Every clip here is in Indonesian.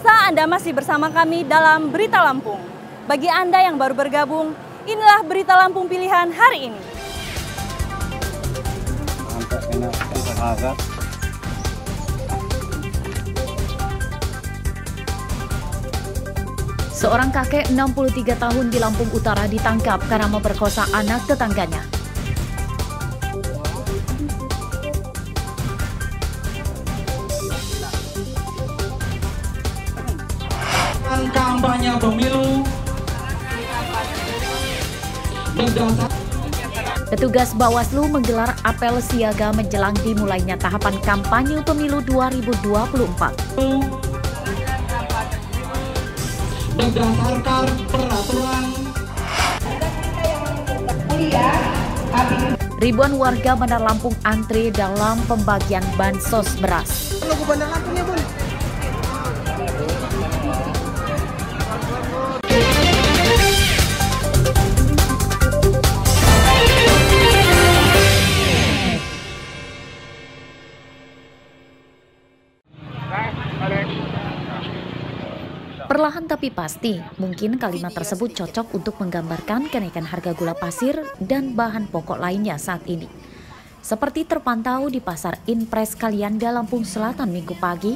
Pemirsa, Anda masih bersama kami dalam Berita Lampung. Bagi Anda yang baru bergabung, inilah Berita Lampung pilihan hari ini. Seorang kakek 63 tahun di Lampung Utara ditangkap karena memperkosa anak tetangganya. Kampanye pemilu. Petugas Bawaslu menggelar apel siaga menjelang dimulainya tahapan kampanye pemilu 2024. Berdasarkan peraturan. Ribuan warga Bandar Lampung antre dalam pembagian bansos beras. Logo Bandar Lampung ya, Bun. Perlahan tapi pasti, mungkin kalimat tersebut cocok untuk menggambarkan kenaikan harga gula pasir dan bahan pokok lainnya saat ini. Seperti terpantau di Pasar Inpres Kalianda, Lampung Selatan Minggu pagi,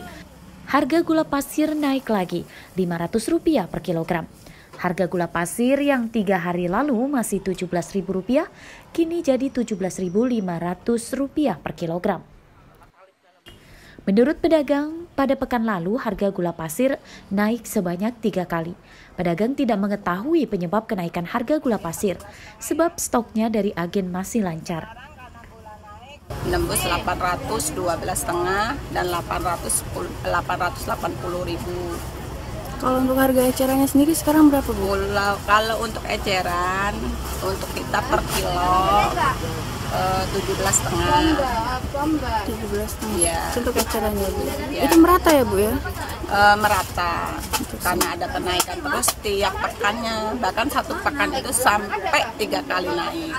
harga gula pasir naik lagi Rp500 per kilogram. Harga gula pasir yang 3 hari lalu masih Rp17.000, kini jadi Rp17.500 per kilogram. Menurut pedagang, pada pekan lalu harga gula pasir naik sebanyak 3 kali. Pedagang tidak mengetahui penyebab kenaikan harga gula pasir, sebab stoknya dari agen masih lancar. Nembus 812,5 dan 880.000. Kalau untuk harga ecerannya sendiri sekarang berapa, Bu? Kalau untuk eceran, untuk kita per kilo 17,5. 17,5. Iya. Untuk ecerannya, Bu. Ya. Itu merata ya, Bu ya? Merata. Karena ada kenaikan terus tiap pekannya. Bahkan satu pekan itu sampai 3 kali naik.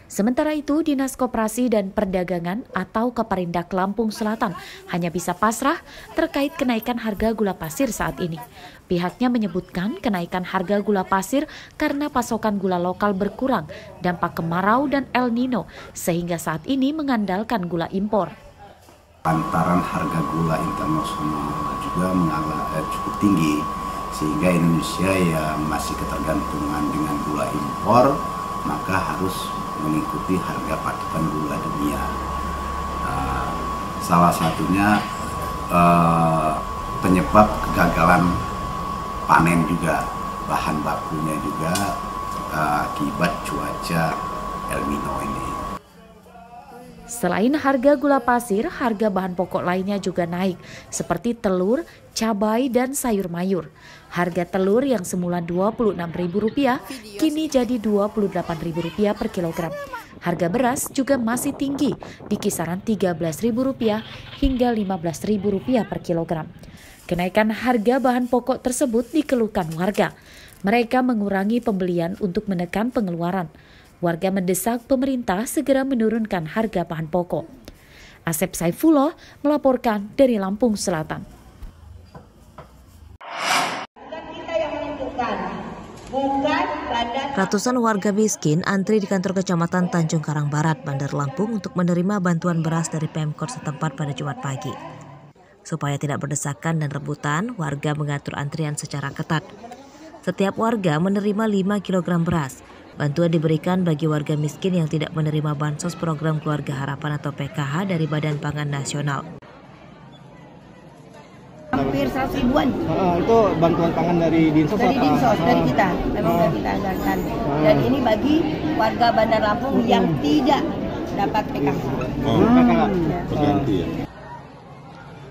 Sementara itu, Dinas Koperasi dan Perdagangan atau Kaperindak Lampung Selatan hanya bisa pasrah terkait kenaikan harga gula pasir saat ini. Pihaknya menyebutkan kenaikan harga gula pasir karena pasokan gula lokal berkurang, dampak kemarau dan El Nino, sehingga saat ini mengandalkan gula impor. Lantaran harga gula internasional juga cukup tinggi, sehingga Indonesia ya masih ketergantungan dengan gula impor, maka harus mengikuti harga pasokan gula dunia. Salah satunya penyebab kegagalan panen juga, bahan bakunya juga akibat cuaca El Nino ini. Selain harga gula pasir, harga bahan pokok lainnya juga naik, seperti telur, cabai, dan sayur mayur. Harga telur yang semula Rp26.000 kini jadi Rp28.000 per kilogram. Harga beras juga masih tinggi, di kisaran Rp13.000 hingga Rp15.000 per kilogram. Kenaikan harga bahan pokok tersebut dikeluhkan warga. Mereka mengurangi pembelian untuk menekan pengeluaran. Warga mendesak pemerintah segera menurunkan harga bahan pokok. Asep Saifullah melaporkan dari Lampung Selatan. Ratusan warga miskin antri di kantor Kecamatan Tanjung Karang Barat, Bandar Lampung untuk menerima bantuan beras dari Pemkot setempat pada Jumat pagi. Supaya tidak berdesakan dan rebutan, warga mengatur antrian secara ketat. Setiap warga menerima 5 kg beras. Bantuan diberikan bagi warga miskin yang tidak menerima bansos program Keluarga Harapan atau PKH dari Badan Pangan Nasional. Hampir 100 ribuan. Itu bantuan pangan dari Dinsos? Dari Dinsos, dari kita. Memang dari kita anggarkan. Dan ini bagi warga Bandar Lampung yang tidak dapat PKH.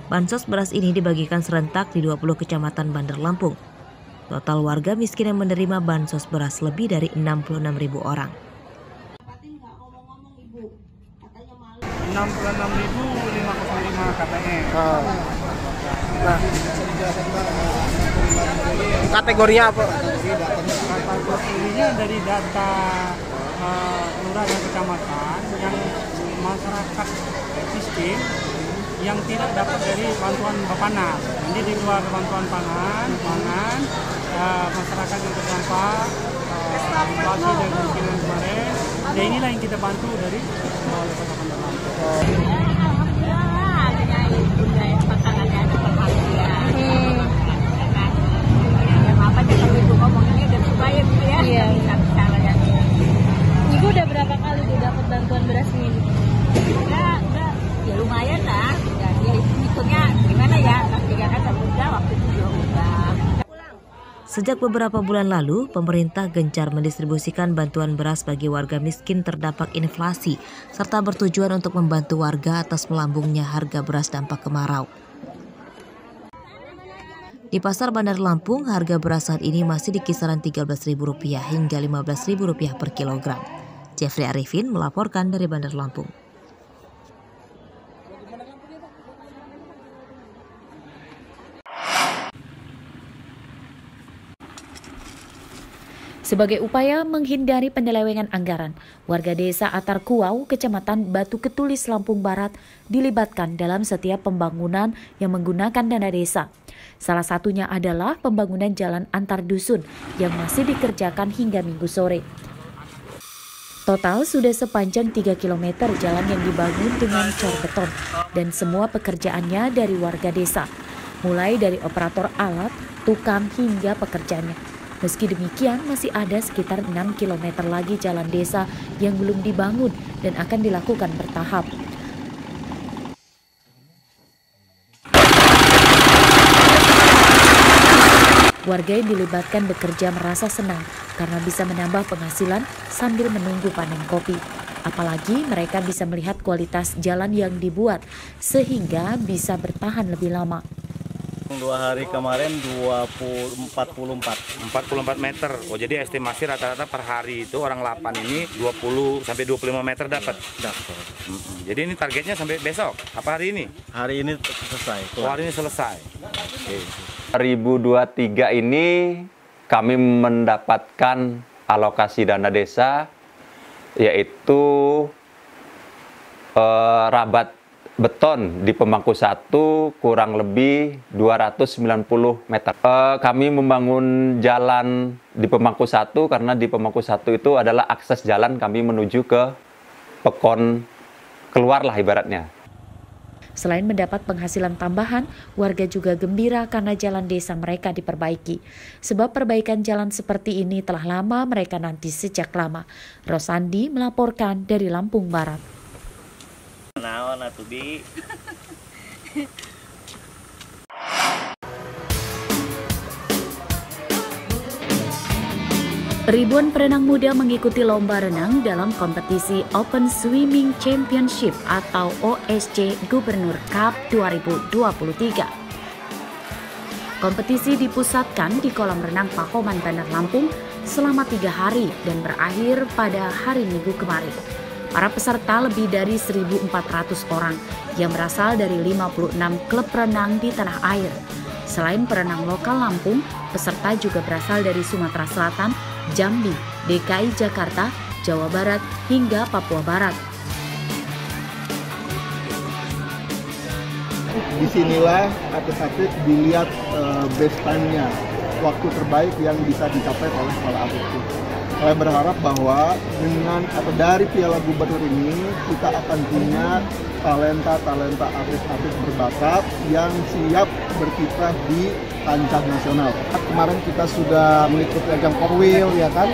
Bansos beras ini dibagikan serentak di 20 kecamatan Bandar Lampung. Total warga miskin yang menerima bansos beras lebih dari 66.000 orang. 66.505 KTM. Nah, kategorinya apa? Kategorinya dari data lurah dan kecamatan yang masyarakat miskin yang tidak dapat dari bantuan Bappenas. Nanti di luar bantuan pangan, masyarakat yang terdampak, inflasi dan kemungkinan kemarin. Dan inilah yang kita bantu dari oleh Kota Bandar Lampung. Ibu udah berapa kali dapat bantuan beras ini? Ya lumayan lah. Ya hitungnya gimana ya? Tiga kan udah, waktu itu juga udah. Sejak beberapa bulan lalu, pemerintah gencar mendistribusikan bantuan beras bagi warga miskin terdampak inflasi, serta bertujuan untuk membantu warga atas melambungnya harga beras dampak kemarau. Di Pasar Bandar Lampung, harga beras saat ini masih di kisaran Rp13.000 hingga Rp15.000 per kilogram. Jeffrey Arifin melaporkan dari Bandar Lampung. Sebagai upaya menghindari penyelewengan anggaran, warga desa Atar Kuau, Kecamatan Batu Ketulis, Lampung Barat dilibatkan dalam setiap pembangunan yang menggunakan dana desa. Salah satunya adalah pembangunan jalan antar dusun yang masih dikerjakan hingga Minggu sore. Total sudah sepanjang 3 km jalan yang dibangun dengan cor beton dan semua pekerjaannya dari warga desa, mulai dari operator alat, tukang hingga pekerjanya. Meski demikian, masih ada sekitar 6 km lagi jalan desa yang belum dibangun dan akan dilakukan bertahap. Warga yang dilibatkan bekerja merasa senang karena bisa menambah penghasilan sambil menunggu panen kopi. Apalagi mereka bisa melihat kualitas jalan yang dibuat sehingga bisa bertahan lebih lama. 2 hari kemarin 44 meter. Oh, jadi estimasi rata-rata per hari itu orang 8 ini 20 sampai 25 meter dapat. Jadi ini targetnya sampai besok. Apa hari ini? Hari ini selesai. Oh, hari ini selesai. Okay. 2023 ini kami mendapatkan alokasi dana desa yaitu rabat beton di Pemangku 1 kurang lebih 290 meter. Kami membangun jalan di Pemangku 1 karena di Pemangku 1 itu adalah akses jalan kami menuju ke Pekon keluar lah ibaratnya. Selain mendapat penghasilan tambahan, warga juga gembira karena jalan desa mereka diperbaiki. Sebab perbaikan jalan seperti ini telah lama mereka nanti sejak lama. Rosandi melaporkan dari Lampung Barat. Ribuan perenang muda mengikuti lomba renang dalam kompetisi Open Swimming Championship atau OSC Gubernur Cup 2023. Kompetisi dipusatkan di kolam renang Pakoman Bandar Lampung selama 3 hari dan berakhir pada hari Minggu kemarin. Para peserta lebih dari 1.400 orang yang berasal dari 56 klub renang di tanah air. Selain perenang lokal Lampung, peserta juga berasal dari Sumatera Selatan, Jambi, DKI Jakarta, Jawa Barat, hingga Papua Barat. Disinilah atlet-atlet dilihat best time-nya, waktu terbaik yang bisa dicapai oleh para atlet. Saya berharap bahwa dengan atau dari Piala Gubernur ini kita akan punya talenta atlet-atlet berbakat yang siap berkiprah di kancah nasional. Kemarin kita sudah mengikuti ajang Korwil, ya kan,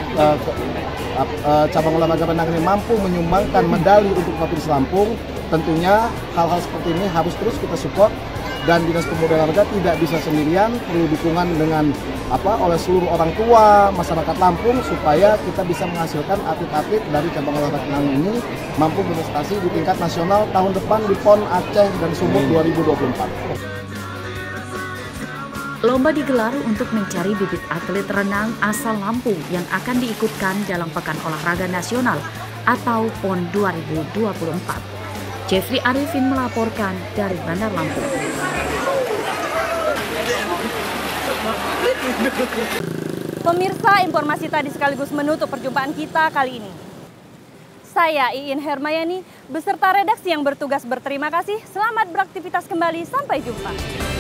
cabang olahraga renang ini mampu menyumbangkan medali untuk Provinsi Lampung. Tentunya hal-hal seperti ini harus terus kita support dan Dinas Pemuda dan Olahraga tidak bisa sendirian, perlu dukungan dengan oleh seluruh orang tua masyarakat Lampung supaya kita bisa menghasilkan atlet-atlet dari cabang olahraga renang ini mampu berprestasi di tingkat nasional tahun depan di PON Aceh dan Sumut 2024. Lomba digelar untuk mencari bibit atlet renang asal Lampung yang akan diikutkan dalam Pekan Olahraga Nasional atau PON 2024. Jeffrey Arifin melaporkan dari Bandar Lampung. Pemirsa, informasi tadi sekaligus menutup perjumpaan kita kali ini. Saya Iin Hermayani beserta redaksi yang bertugas berterima kasih. Selamat beraktivitas kembali, sampai jumpa.